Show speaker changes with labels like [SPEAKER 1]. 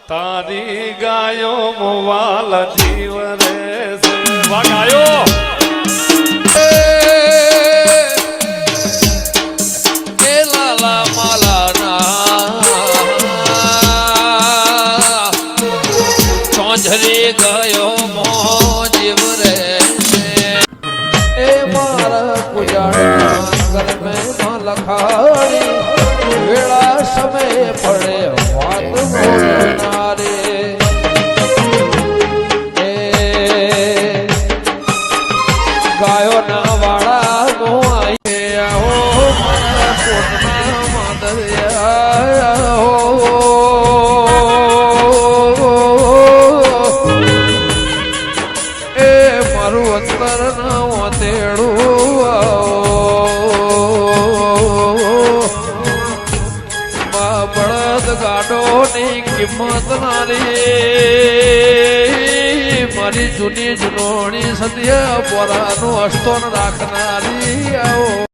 [SPEAKER 1] તારી ગાયો મોવાલ જીવ રે વા ગાયો
[SPEAKER 2] એ લાલા માલાના ચોંઝરી ગયો મો જીવ રે એ મારા પૂજાણા ઘર મેં માં લખાણી વેળા સમય પડે વાત બોલનારે એ ગાયો ના વાળા નો આઈ આવો મારા પોતના માદરિયા એ મારું અંતર ના વાતેડું બળદ ગાડોની કિંમત નારી મારી જૂની જુનોણી સત્ય પોરાનું અસ્તોન રાખનારી આવો